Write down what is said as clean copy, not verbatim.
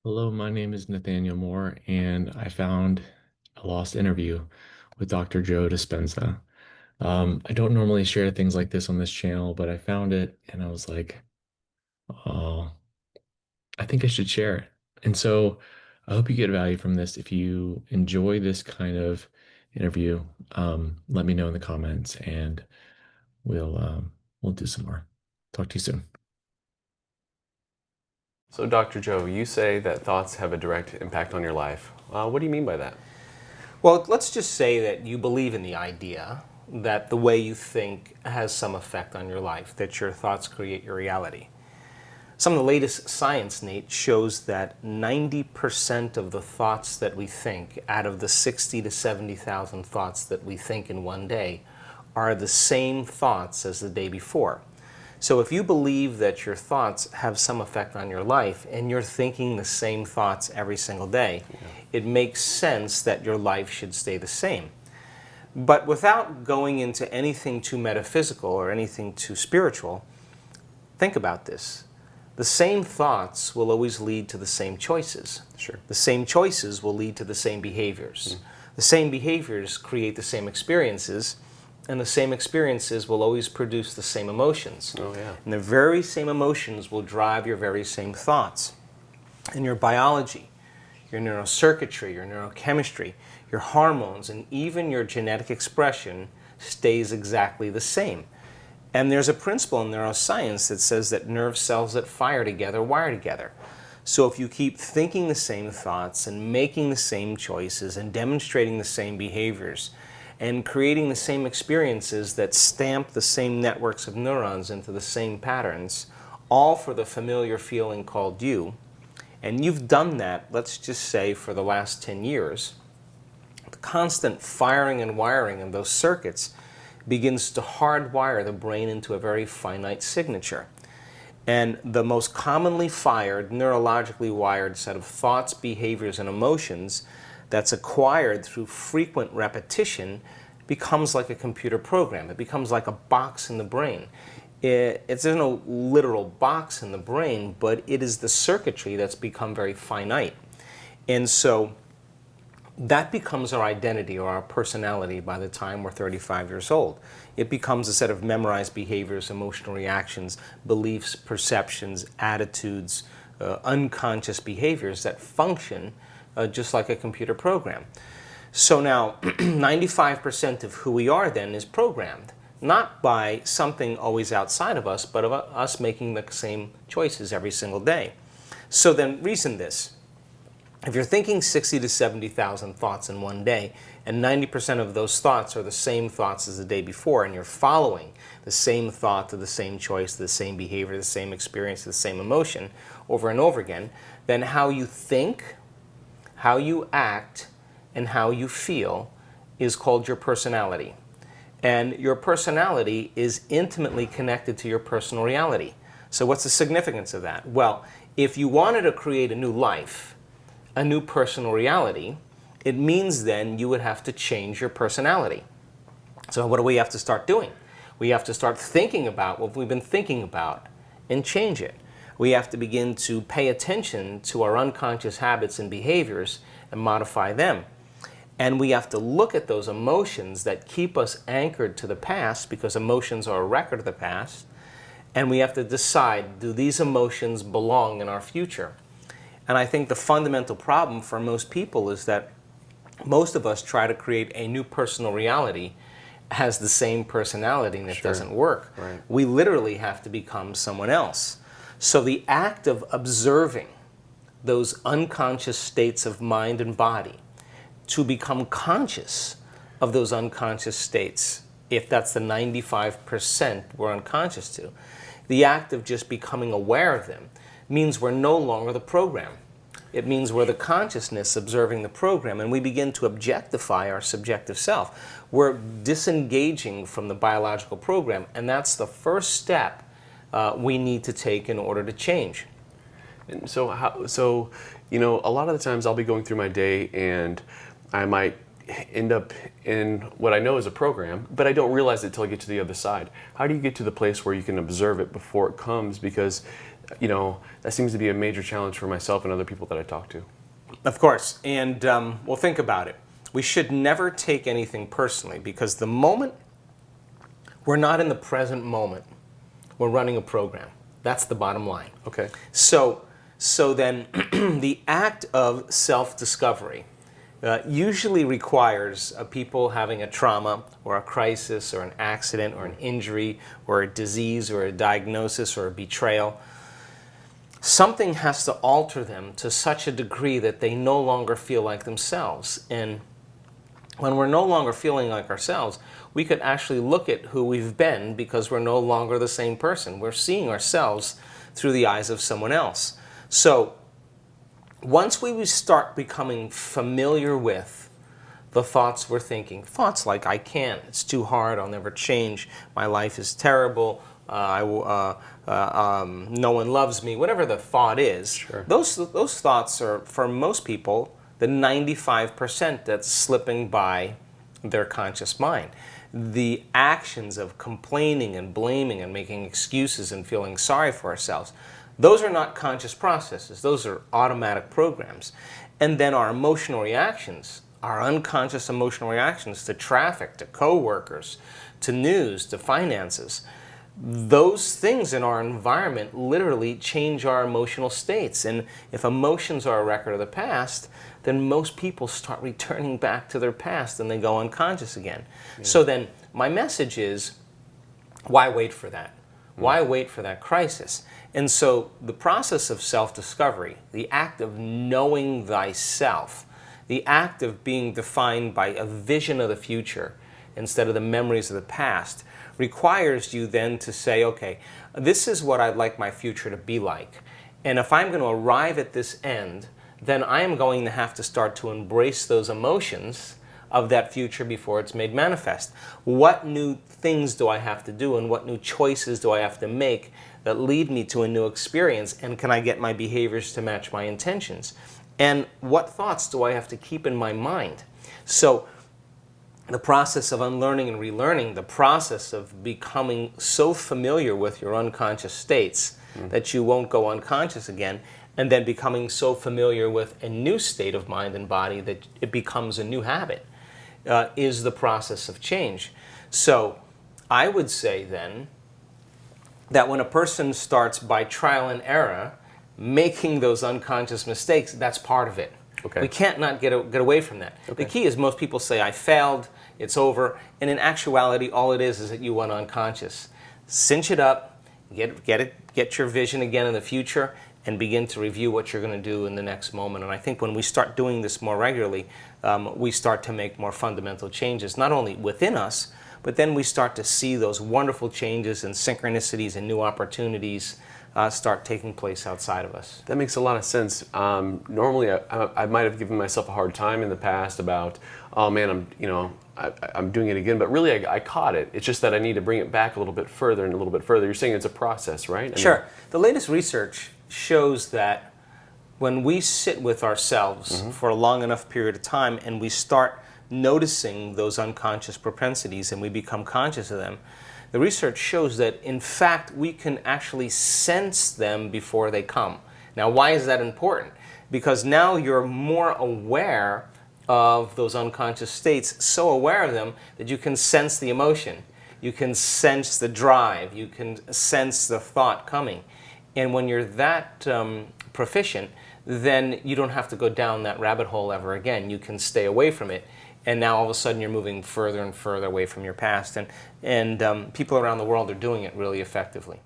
Hello, my name is Nathaniel Moore, and I found a lost interview with Dr. Joe Dispenza. I don't normally share things like this on this channel, but I found it and I was like, oh, I think I should share it. And so I hope you get value from this. If you enjoy this kind of interview, let me know in the comments and we'll do some more. Talk to you soon. So, Dr. Joe, you say that thoughts have a direct impact on your life. What do you mean by that? Well, let's just say that you believe in the idea that the way you think has some effect on your life, that your thoughts create your reality. Some of the latest science, Nate, shows that 90% of the thoughts that we think, out of the 60 to 70,000 thoughts that we think in one day, are the same thoughts as the day before. So if you believe that your thoughts have some effect on your life and you're thinking the same thoughts every single day, it makes sense that your life should stay the same. But without going into anything too metaphysical or anything too spiritual, think about this. The same thoughts will always lead to the same choices. Sure. The same choices will lead to the same behaviors. The same behaviors create the same experiences, and the same experiences will always produce the same emotions. Oh, yeah. And the very same emotions will drive your very same thoughts. And your biology, your neurocircuitry, your neurochemistry, your hormones, and even your genetic expression stays exactly the same. And there's a principle in neuroscience that says that nerve cells that fire together wire together. So if you keep thinking the same thoughts and making the same choices and demonstrating the same behaviors and creating the same experiences that stamp the same networks of neurons into the same patterns, all for the familiar feeling called you, and you've done that, let's just say, for the last 10 years, the constant firing and wiring of those circuits begins to hardwire the brain into a very finite signature. And the most commonly fired, neurologically wired set of thoughts, behaviors, and emotions that's acquired through frequent repetition becomes like a computer program. It becomes like a box in the brain. There's no literal box in the brain, but it is the circuitry that's become very finite. And so that becomes our identity or our personality by the time we're 35 years old. It becomes a set of memorized behaviors, emotional reactions, beliefs, perceptions, attitudes, unconscious behaviors that function just like a computer program. So now 95% of who we are then is programmed, not by something always outside of us, but of us making the same choices every single day. So then reason this. If you're thinking 60 to 70,000 thoughts in one day, and 90% of those thoughts are the same thoughts as the day before, and you're following the same thought to the same choice, to the same behavior, the same experience, the same emotion over and over again, then how you think, how you act, and how you feel is called your personality. And your personality is intimately connected to your personal reality. So what's the significance of that? Well, if you wanted to create a new life, a new personal reality, it means then you would have to change your personality. So what do we have to start doing? We have to start thinking about what we've been thinking about and change it. We have to begin to pay attention to our unconscious habits and behaviors and modify them. And we have to look at those emotions that keep us anchored to the past, because emotions are a record of the past, and we have to decide, do these emotions belong in our future? And I think the fundamental problem for most people is that most of us try to create a new personal reality as the same personality, and it doesn't work. Right. We literally have to become someone else. So the act of observing those unconscious states of mind and body to become conscious of those unconscious states, if that's the 95% we're unconscious to, the act of just becoming aware of them means we're no longer the program. It means we're the consciousness observing the program, and we begin to objectify our subjective self. We're disengaging from the biological program, and that's the first step we need to take in order to change. And so, a lot of the times I'll be going through my day and I might end up in what I know is a program, but I don't realize it until I get to the other side. How do you get to the place where you can observe it before it comes? Because that seems to be a major challenge for myself and other people that I talk to. Of course. And well, think about it. We should never take anything personally, because the moment we're not in the present moment, we're running a program. That's the bottom line. Okay. So then the act of self-discovery usually requires people having a trauma or a crisis or an accident or an injury or a disease or a diagnosis or a betrayal. Something has to alter them to such a degree that they no longer feel like themselves. And when we're no longer feeling like ourselves, we could actually look at who we've been, because we're no longer the same person. We're seeing ourselves through the eyes of someone else. So once we start becoming familiar with the thoughts we're thinking, thoughts like, I can't, it's too hard, I'll never change, my life is terrible, no one loves me, whatever the thought is, Sure. those thoughts are, for most people, the 95% that's slipping by their conscious mind. The actions of complaining and blaming and making excuses and feeling sorry for ourselves, those are not conscious processes. Those are automatic programs. And then our emotional reactions, our unconscious emotional reactions to traffic, to coworkers, to news, to finances, those things in our environment literally change our emotional states. And if emotions are a record of the past, then most people start returning back to their past and they go unconscious again. Yeah. So then my message is, why wait for that? Why wait for that crisis? And so the process of self-discovery, the act of knowing thyself, the act of being defined by a vision of the future instead of the memories of the past, requires you then to say, okay, this is what I'd like my future to be like. And if I'm going to arrive at this end, then I am going to have to start to embrace those emotions of that future before it's made manifest. What new things do I have to do, and what new choices do I have to make that lead me to a new experience, and can I get my behaviors to match my intentions? And what thoughts do I have to keep in my mind? So the process of unlearning and relearning, the process of becoming so familiar with your unconscious states that you won't go unconscious again, and then becoming so familiar with a new state of mind and body that it becomes a new habit, is the process of change. So I would say then that when a person starts by trial and error making those unconscious mistakes, that's part of it. Okay. We can't not get away from that. Okay. The key is, most people say, I failed, it's over, and in actuality all it is that you went unconscious. Cinch it up, get your vision again in the future, and begin to review what you're going to do in the next moment. And I think when we start doing this more regularly, we start to make more fundamental changes, not only within us, but then we start to see those wonderful changes and synchronicities and new opportunities start taking place outside of us. That makes a lot of sense. Normally, I might have given myself a hard time in the past about, oh man, I'm doing it again. But really, I caught it. It's just that I need to bring it back a little bit further and a little bit further. You're saying it's a process, right? Sure. The latest research shows that when we sit with ourselves for a long enough period of time and we start noticing those unconscious propensities and we become conscious of them, the research shows that, in fact, we can actually sense them before they come. Now, why is that important? Because now you're more aware of those unconscious states, so aware of them that you can sense the emotion. You can sense the drive. You can sense the thought coming. And when you're that proficient, then you don't have to go down that rabbit hole ever again. You can stay away from it. And now all of a sudden you're moving further and further away from your past. And people around the world are doing it really effectively.